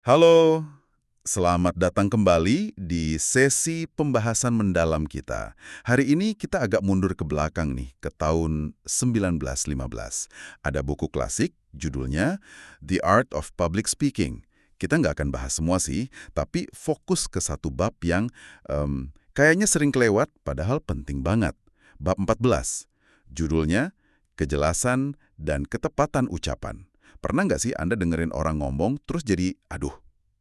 Halo, selamat datang kembali di sesi pembahasan mendalam kita. Hari ini kita agak mundur ke belakang nih, ke tahun 1915. Ada buku klasik, judulnya The Art of Public Speaking. Kita nggak akan bahas semua sih, tapi fokus ke satu bab yang kayaknya sering kelewat, padahal penting banget. Bab 14, judulnya Kejelasan dan Ketepatan Ucapan. Pernah nggak sih Anda dengerin orang ngomong terus jadi, aduh,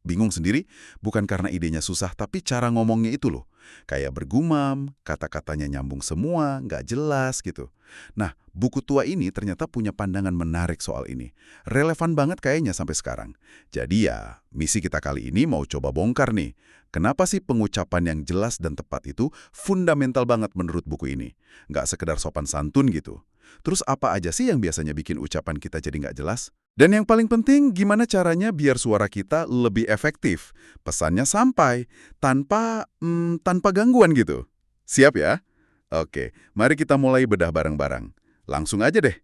bingung sendiri? Bukan karena idenya susah, tapi cara ngomongnya itu loh. Kayak bergumam, kata-katanya nyambung semua, nggak jelas gitu. Nah, buku tua ini ternyata punya pandangan menarik soal ini. Relevan banget kayaknya sampai sekarang. Jadi ya, misi kita kali ini mau coba bongkar nih. Kenapa sih pengucapan yang jelas dan tepat itu fundamental banget menurut buku ini? Nggak sekedar sopan santun gitu. Terus apa aja sih yang biasanya bikin ucapan kita jadi nggak jelas? Dan yang paling penting, gimana caranya biar suara kita lebih efektif? Pesannya sampai, tanpa gangguan gitu. Siap ya? Oke, mari kita mulai bedah bareng-bareng. Langsung aja deh.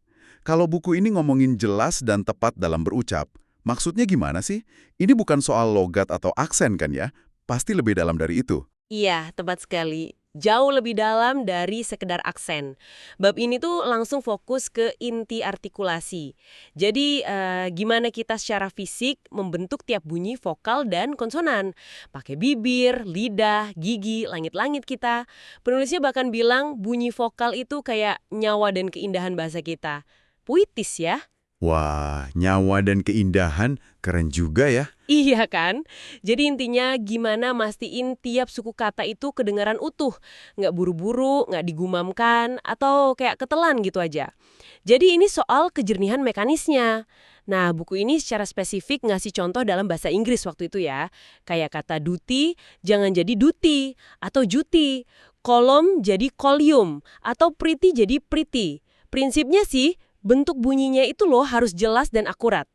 Kalau buku ini ngomongin jelas dan tepat dalam berucap, maksudnya gimana sih? Ini bukan soal logat atau aksen kan ya? Pasti lebih dalam dari itu. Iya, tepat sekali. Jauh lebih dalam dari sekedar aksen. Bab ini tuh langsung fokus ke inti artikulasi. Jadi, gimana kita secara fisik membentuk tiap bunyi vokal dan konsonan. Pakai bibir, lidah, gigi, langit-langit kita. Penulisnya bahkan bilang bunyi vokal itu kayak nyawa dan keindahan bahasa kita. Puitis ya? Wah, nyawa dan keindahan keren juga ya. Iya kan? Jadi intinya gimana mastiin tiap suku kata itu kedengaran utuh. Nggak buru-buru, nggak digumamkan, atau kayak ketelan gitu aja. Jadi ini soal kejernihan mekanisnya. Nah, buku ini secara spesifik ngasih contoh dalam bahasa Inggris waktu itu ya. Kayak kata duty, jangan jadi duty, atau juti. Kolom jadi kolium, atau pretty jadi pretty. Prinsipnya sih, bentuk bunyinya itu loh harus jelas dan akurat.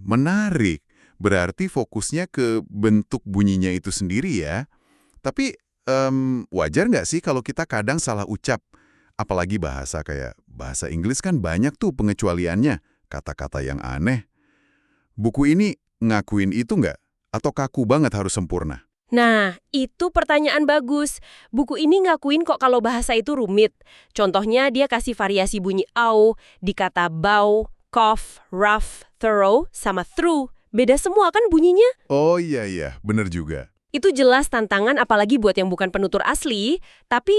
Menarik. Berarti fokusnya ke bentuk bunyinya itu sendiri ya. Tapi wajar nggak sih kalau kita kadang salah ucap? Apalagi bahasa kayak bahasa Inggris kan banyak tuh pengecualiannya, kata-kata yang aneh. Buku ini ngakuin itu nggak? Atau kaku banget harus sempurna? Nah, itu pertanyaan bagus. Buku ini ngakuin kok kalau bahasa itu rumit. Contohnya dia kasih variasi bunyi au di kata bow, cough, rough, thorough, sama through. Beda semua kan bunyinya? Oh iya, bener juga. Itu jelas tantangan apalagi buat yang bukan penutur asli, tapi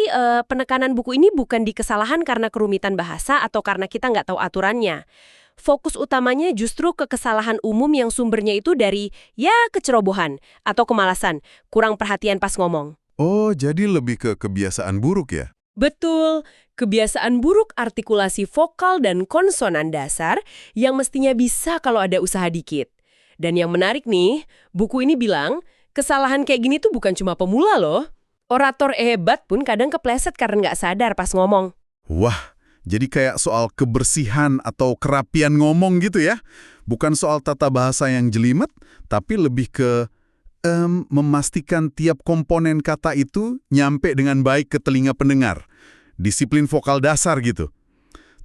penekanan buku ini bukan di kesalahan karena kerumitan bahasa atau karena kita nggak tahu aturannya. Fokus utamanya justru ke kesalahan umum yang sumbernya itu dari, ya, kecerobohan atau kemalasan, kurang perhatian pas ngomong. Oh, jadi lebih ke kebiasaan buruk ya? Betul, kebiasaan buruk artikulasi vokal dan konsonan dasar yang mestinya bisa kalau ada usaha dikit. Dan yang menarik nih, buku ini bilang, kesalahan kayak gini tuh bukan cuma pemula loh. Orator hebat pun kadang kepleset karena nggak sadar pas ngomong. Wah, jadi kayak soal kebersihan atau kerapian ngomong gitu ya? Bukan soal tata bahasa yang jelimet, tapi lebih ke memastikan tiap komponen kata itu nyampe dengan baik ke telinga pendengar. Disiplin vokal dasar gitu.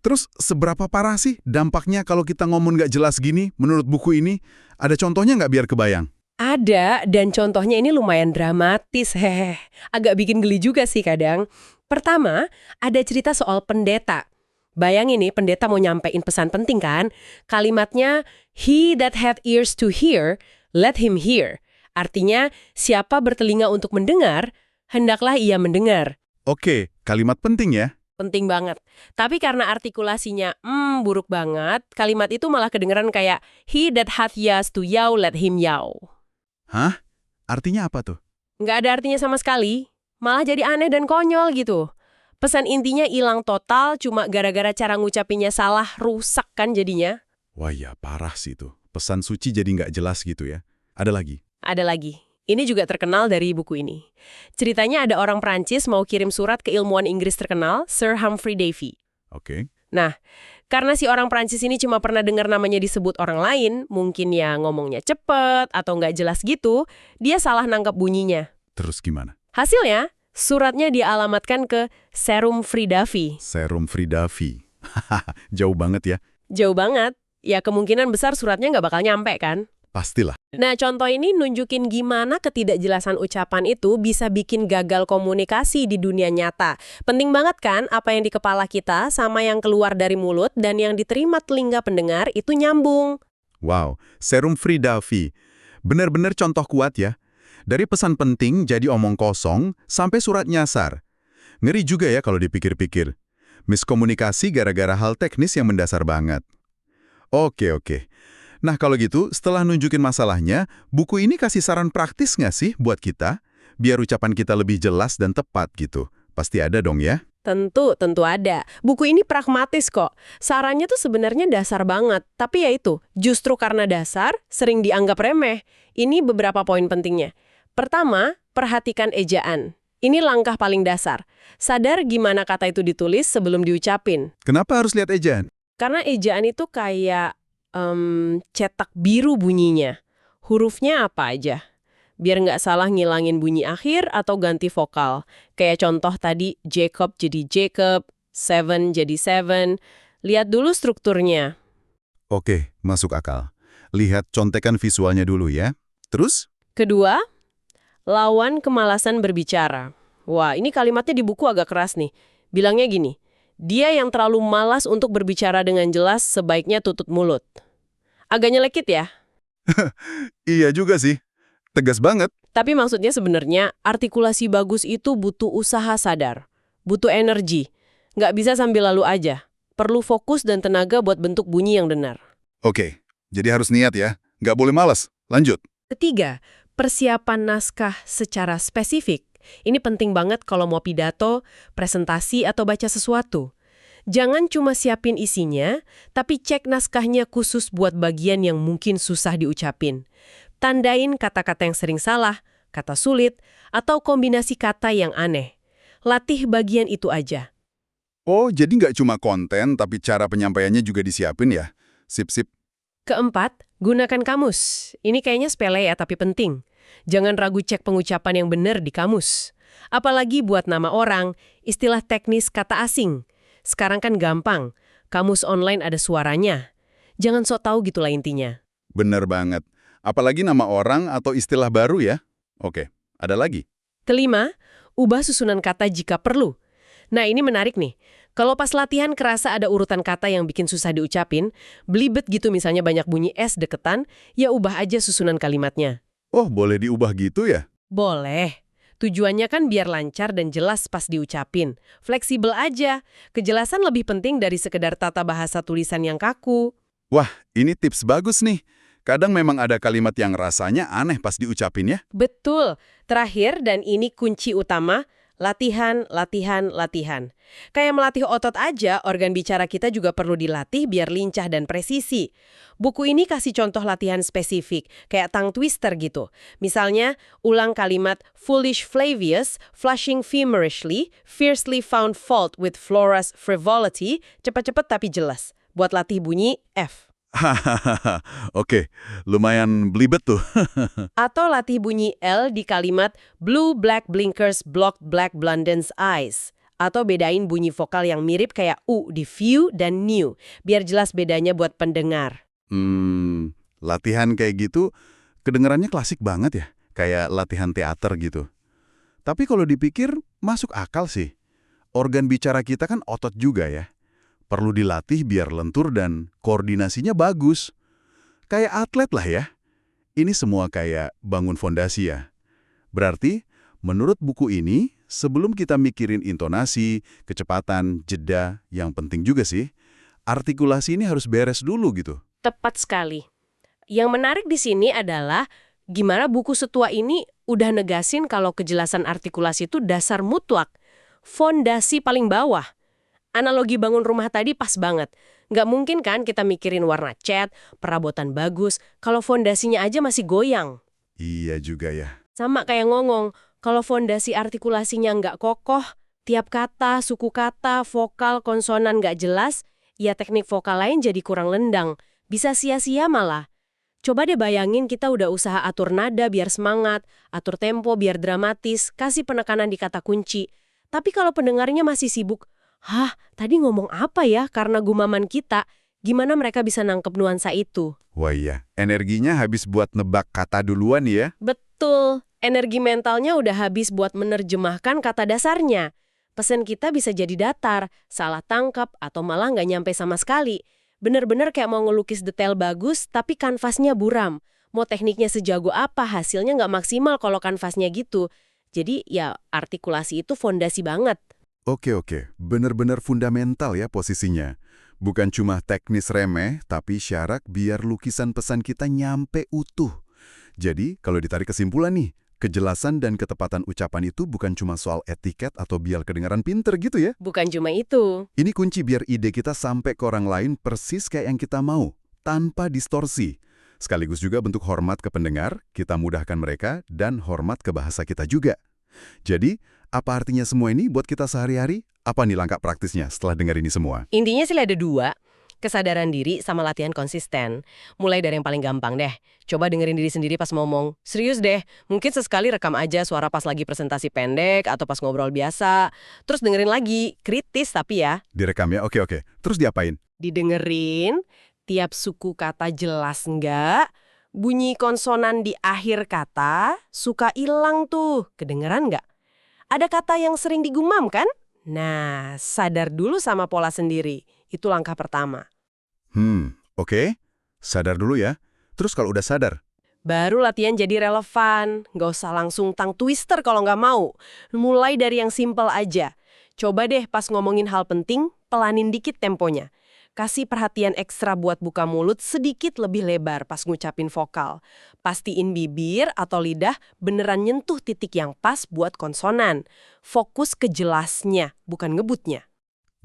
Terus seberapa parah sih dampaknya kalau kita ngomong nggak jelas gini menurut buku ini? Ada contohnya nggak biar kebayang? Ada, dan contohnya ini lumayan dramatis, hehe. Agak bikin geli juga sih kadang. Pertama, ada cerita soal pendeta. Bayangin nih, pendeta mau nyampein pesan penting kan? Kalimatnya, he that hath ears to hear, let him hear. Artinya, siapa bertelinga untuk mendengar, hendaklah ia mendengar. Oke, kalimat penting ya. Penting banget. Tapi karena artikulasinya, buruk banget, kalimat itu malah kedengeran kayak, he that hath ears to yow, let him yow. Hah? Artinya apa tuh? Nggak ada artinya sama sekali, malah jadi aneh dan konyol gitu. Pesan intinya hilang total cuma gara-gara cara ngucapinnya salah, rusak kan jadinya. Wah ya, parah sih itu. Pesan suci jadi nggak jelas gitu ya. Ada lagi? Ada lagi. Ini juga terkenal dari buku ini. Ceritanya ada orang Prancis mau kirim surat ke ilmuwan Inggris terkenal, Sir Humphrey Davy. Oke. Nah, karena si orang Prancis ini cuma pernah dengar namanya disebut orang lain, mungkin ya ngomongnya cepet atau nggak jelas gitu, dia salah nangkep bunyinya. Terus gimana? Hasilnya, suratnya dialamatkan ke Serum Fridavi. Serum Fridavi. Jauh banget ya. Jauh banget. Ya kemungkinan besar suratnya nggak bakal nyampe kan? Pastilah. Nah, contoh ini nunjukin gimana ketidakjelasan ucapan itu bisa bikin gagal komunikasi di dunia nyata. Penting banget kan apa yang di kepala kita sama yang keluar dari mulut dan yang diterima telinga pendengar itu nyambung. Wow, serum Free Davi. Benar-benar contoh kuat ya. Dari pesan penting jadi omong kosong sampai surat nyasar. Ngeri juga ya kalau dipikir-pikir. Miskomunikasi gara-gara hal teknis yang mendasar banget. Oke. Nah kalau gitu, setelah nunjukin masalahnya, buku ini kasih saran praktis nggak sih buat kita? Biar ucapan kita lebih jelas dan tepat gitu. Pasti ada dong ya? Tentu ada. Buku ini pragmatis kok. Sarannya tuh sebenarnya dasar banget. Tapi ya itu, justru karena dasar, sering dianggap remeh. Ini beberapa poin pentingnya. Pertama, perhatikan ejaan. Ini langkah paling dasar. Sadar gimana kata itu ditulis sebelum diucapin. Kenapa harus lihat ejaan? Karena ejaan itu kayak cetak biru bunyinya. Hurufnya apa aja. Biar nggak salah ngilangin bunyi akhir atau ganti vokal. Kayak contoh tadi, Jacob jadi Jacob, seven jadi seven. Lihat dulu strukturnya. Oke, masuk akal. Lihat contekan visualnya dulu ya. Terus? Kedua, lawan kemalasan berbicara. Wah, ini kalimatnya di buku agak keras nih. Bilangnya gini, dia yang terlalu malas untuk berbicara dengan jelas sebaiknya tutup mulut. Agak nyelekit ya? Iya juga sih. Tegas banget. Tapi maksudnya sebenarnya artikulasi bagus itu butuh usaha sadar. Butuh energi. Nggak bisa sambil lalu aja. Perlu fokus dan tenaga buat bentuk bunyi yang benar. Oke, jadi harus niat ya. Nggak boleh malas. Lanjut. Ketiga, persiapan naskah secara spesifik. Ini penting banget kalau mau pidato, presentasi, atau baca sesuatu. Jangan cuma siapin isinya, tapi cek naskahnya khusus buat bagian yang mungkin susah diucapin. Tandain kata-kata yang sering salah, kata sulit, atau kombinasi kata yang aneh. Latih bagian itu aja. Oh, jadi nggak cuma konten, tapi cara penyampaiannya juga disiapin ya? Sip. Keempat, gunakan kamus. Ini kayaknya sepele ya, tapi penting. Jangan ragu cek pengucapan yang benar di kamus. Apalagi buat nama orang, istilah teknis kata asing. Sekarang kan gampang. Kamus online ada suaranya. Jangan sok tahu gitulah intinya. Bener banget. Apalagi nama orang atau istilah baru ya? Oke, ada lagi? Kelima, ubah susunan kata jika perlu. Nah ini menarik nih. Kalau pas latihan kerasa ada urutan kata yang bikin susah diucapin, belibet gitu misalnya banyak bunyi S deketan, ya ubah aja susunan kalimatnya. Oh, boleh diubah gitu ya? Boleh. Tujuannya kan biar lancar dan jelas pas diucapin. Fleksibel aja. Kejelasan lebih penting dari sekedar tata bahasa tulisan yang kaku. Wah, ini tips bagus nih. Kadang memang ada kalimat yang rasanya aneh pas diucapin ya. Betul. Terakhir, dan ini kunci utama, latihan. Kayak melatih otot aja, organ bicara kita juga perlu dilatih biar lincah dan presisi. Buku ini kasih contoh latihan spesifik, kayak tongue twister gitu. Misalnya, ulang kalimat foolish Flavius, flushing feverishly, fiercely found fault with Flora's frivolity, cepat-cepat tapi jelas. Buat latih bunyi F. Hahaha, oke, lumayan belibet tuh. Atau latih bunyi L di kalimat blue black blinkers blocked black Blondin's eyes. Atau bedain bunyi vokal yang mirip kayak U di view dan new, biar jelas bedanya buat pendengar. Latihan kayak gitu kedengarannya klasik banget ya, kayak latihan teater gitu. Tapi kalau dipikir, masuk akal sih. Organ bicara kita kan otot juga ya. Perlu dilatih biar lentur dan koordinasinya bagus. Kayak atlet lah ya. Ini semua kayak bangun fondasi ya. Berarti, menurut buku ini, sebelum kita mikirin intonasi, kecepatan, jeda, yang penting juga sih, artikulasi ini harus beres dulu gitu. Tepat sekali. Yang menarik di sini adalah gimana buku setua ini udah negasin kalau kejelasan artikulasi itu dasar mutlak. Fondasi paling bawah. Analogi bangun rumah tadi pas banget. Nggak mungkin kan kita mikirin warna cat, perabotan bagus, kalau fondasinya aja masih goyang. Iya juga ya. Sama kayak ngomong, kalau fondasi artikulasinya nggak kokoh, tiap kata, suku kata, vokal, konsonan nggak jelas, ya teknik vokal lain jadi kurang lendang. Bisa sia-sia malah. Coba deh bayangin kita udah usaha atur nada biar semangat, atur tempo biar dramatis, kasih penekanan di kata kunci. Tapi kalau pendengarnya masih sibuk, hah, tadi ngomong apa ya karena gumaman kita? Gimana mereka bisa nangkep nuansa itu? Wah iya, energinya habis buat nebak kata duluan ya. Betul, energi mentalnya udah habis buat menerjemahkan kata dasarnya. Pesan kita bisa jadi datar, salah tangkap, atau malah nggak nyampe sama sekali. Bener-bener kayak mau ngelukis detail bagus, tapi kanvasnya buram. Mau tekniknya sejago apa, hasilnya nggak maksimal kalau kanvasnya gitu. Jadi ya artikulasi itu fondasi banget. Oke, bener-bener fundamental ya posisinya. Bukan cuma teknis remeh, tapi syarat biar lukisan pesan kita nyampe utuh. Jadi, kalau ditarik kesimpulan nih, kejelasan dan ketepatan ucapan itu bukan cuma soal etiket atau biar kedengaran pinter gitu ya. Bukan cuma itu. Ini kunci biar ide kita sampai ke orang lain persis kayak yang kita mau, tanpa distorsi. Sekaligus juga bentuk hormat ke pendengar, kita mudahkan mereka, dan hormat ke bahasa kita juga. Jadi, apa artinya semua ini buat kita sehari-hari? Apa nih langkah praktisnya setelah dengar ini semua? Intinya sih ada dua, kesadaran diri sama latihan konsisten. Mulai dari yang paling gampang deh. Coba dengerin diri sendiri pas ngomong. Serius deh, mungkin sesekali rekam aja suara pas lagi presentasi pendek atau pas ngobrol biasa. Terus dengerin lagi, kritis tapi ya. Direkam ya? Oke. Terus diapain? Didengerin, tiap suku kata jelas nggak, bunyi konsonan di akhir kata suka hilang tuh, kedengeran nggak? Ada kata yang sering digumam kan? Nah, sadar dulu sama pola sendiri. Itu langkah pertama. Oke. Sadar dulu ya. Terus kalau udah sadar, Baru latihan jadi relevan. Nggak usah langsung tang twister kalau nggak mau. Mulai dari yang simple aja. Coba deh pas ngomongin hal penting, pelanin dikit temponya. Kasih perhatian ekstra buat buka mulut sedikit lebih lebar pas ngucapin vokal. Pastiin bibir atau lidah beneran nyentuh titik yang pas buat konsonan. Fokus ke jelasnya, bukan ngebutnya.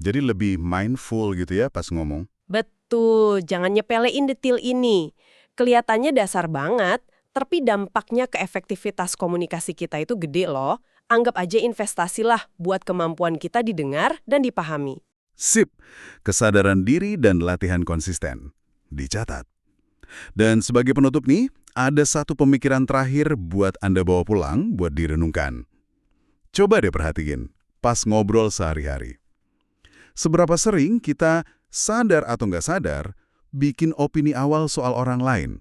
jadi lebih mindful gitu ya pas ngomong. Betul, jangan nyepelein detail ini. Kelihatannya dasar banget, tapi dampaknya ke efektivitas komunikasi kita itu gede loh. Anggap aja investasi lah buat kemampuan kita didengar dan dipahami. Sip, kesadaran diri dan latihan konsisten. Dicatat. Dan sebagai penutup nih, ada satu pemikiran terakhir buat Anda bawa pulang buat direnungkan. Coba deh perhatiin, pas ngobrol sehari-hari. Seberapa sering kita sadar atau nggak sadar, bikin opini awal soal orang lain.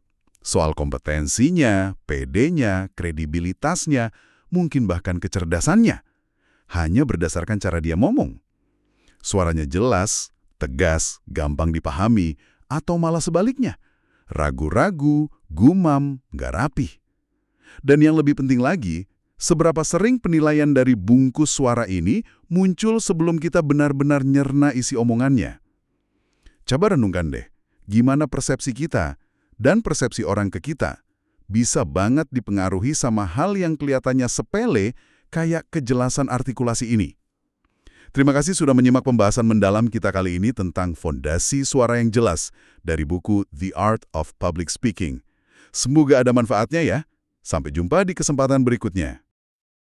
Soal kompetensinya, PD-nya, kredibilitasnya, mungkin bahkan kecerdasannya. Hanya berdasarkan cara dia ngomong. Suaranya jelas, tegas, gampang dipahami, atau malah sebaliknya. Ragu-ragu, gumam, nggak rapih. Dan yang lebih penting lagi, seberapa sering penilaian dari bungkus suara ini muncul sebelum kita benar-benar nyerna isi omongannya. Coba renungkan deh, gimana persepsi kita dan persepsi orang ke kita bisa banget dipengaruhi sama hal yang kelihatannya sepele kayak kejelasan artikulasi ini. Terima kasih sudah menyimak pembahasan mendalam kita kali ini tentang fondasi suara yang jelas dari buku The Art of Public Speaking. Semoga ada manfaatnya ya. Sampai jumpa di kesempatan berikutnya.